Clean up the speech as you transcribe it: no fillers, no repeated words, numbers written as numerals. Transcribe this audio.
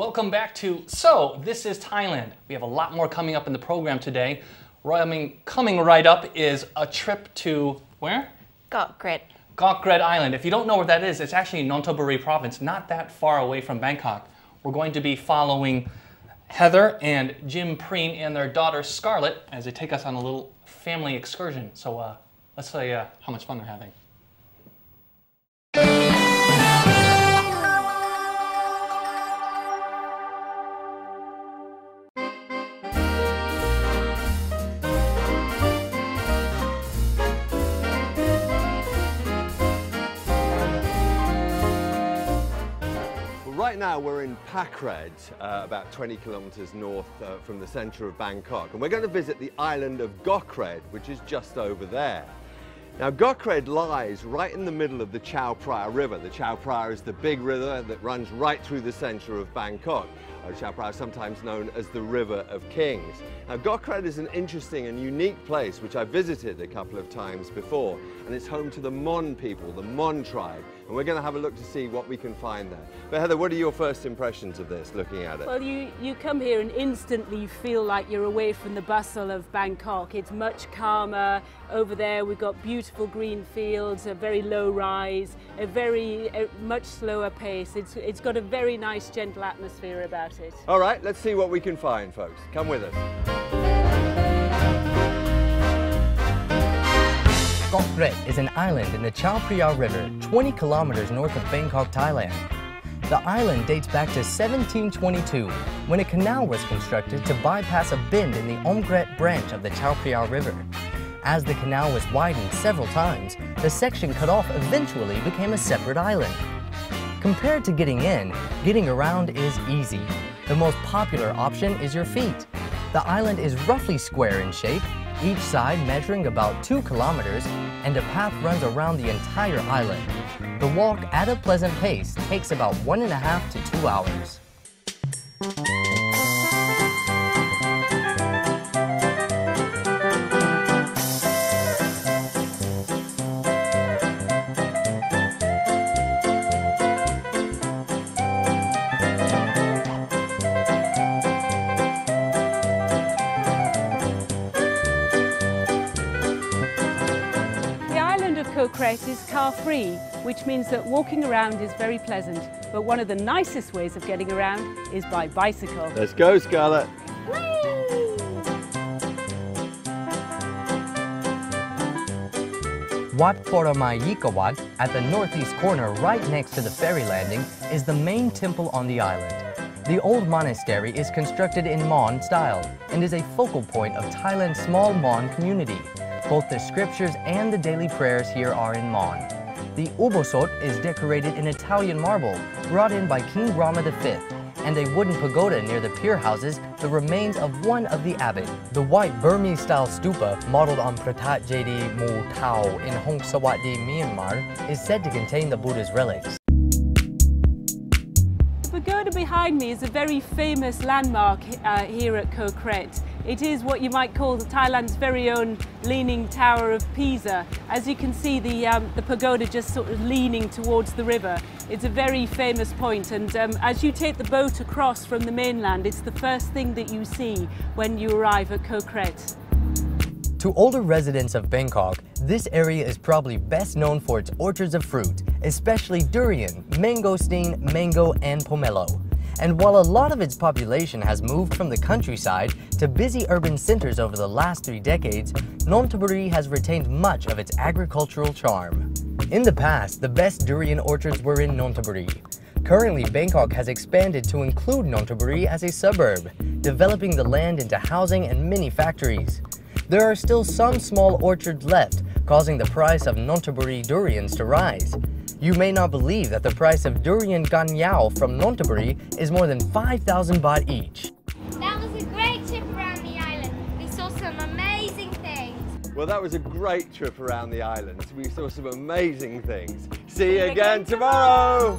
Welcome back to So This is Thailand. We have a lot more coming up in the program today. Coming right up is a trip to where? Got Gret. Gret Island. If you don't know where that is, it's actually in Nonthaburi province, not that far away from Bangkok. We're going to be following Heather and Jim Preen and their daughter Scarlett as they take us on a little family excursion. So let's say how much fun they're having. Right now we're in Pakred, about 20 kilometers north from the center of Bangkok, and we're going to visit the island of Gokred, which is just over there. Now Gokred lies right in the middle of the Chao Phraya River. The Chao Phraya is the big river that runs right through the center of Bangkok. Chao Phraya is sometimes known as the River of Kings. Now Gokred is an interesting and unique place which I visited a couple of times before, and it's home to the Mon people, the Mon tribe, and we're going to have a look to see what we can find there. But Heather, what are your first impressions of this, looking at it? Well, you come here and instantly feel like you're away from the bustle of Bangkok. It's much calmer. Over there we've got beautiful green fields, a very low rise, a much slower pace. It's got a very nice gentle atmosphere about it. All right, let's see what we can find, folks. Come with us. Gokred is an island in the Chao Phraya River, 20 kilometers north of Bangkok, Thailand. The island dates back to 1722, when a canal was constructed to bypass a bend in the Omgret branch of the Chao Phraya River. As the canal was widened several times, the section cut off eventually became a separate island. Compared to getting in, getting around is easy. The most popular option is your feet. The island is roughly square in shape, each side measuring about 2 kilometers, and a path runs around the entire island. The walk at a pleasant pace takes about 1.5 to 2 hours. Gokred is car-free, which means that walking around is very pleasant, but one of the nicest ways of getting around is by bicycle. Let's go, Scarlett. Wat Poramaikawat, at the northeast corner right next to the ferry landing, is the main temple on the island. The old monastery is constructed in Mon style and is a focal point of Thailand's small Mon community. Both the scriptures and the daily prayers here are in Mon. The Ubosot is decorated in Italian marble, brought in by King Rama V, and a wooden pagoda near the pier houses the remains of one of the abbot. The white Burmese-style stupa, modeled on Pratat Jedi Mu Tao in Hong Sawatdi, Myanmar, is said to contain the Buddha's relics. The pagoda behind me is a very famous landmark here at Gokred. It is what you might call Thailand's very own Leaning Tower of Pisa. As you can see, the pagoda just sort of leaning towards the river. It's a very famous point, and as you take the boat across from the mainland, it's the first thing that you see when you arrive at Gokred. To older residents of Bangkok, this area is probably best known for its orchards of fruit, especially durian, mangosteen, mango, and pomelo. And while a lot of its population has moved from the countryside to busy urban centers over the last 3 decades, Nonthaburi has retained much of its agricultural charm. In the past, the best durian orchards were in Nonthaburi. Currently, Bangkok has expanded to include Nonthaburi as a suburb, developing the land into housing and many factories. There are still some small orchards left, causing the price of Nonthaburi durians to rise. You may not believe that the price of durian ganyao from Nonthaburi is more than 5,000 baht each. That was a great trip around the island. We saw some amazing things. Well, that was a great trip around the island. We saw some amazing things. See you again tomorrow.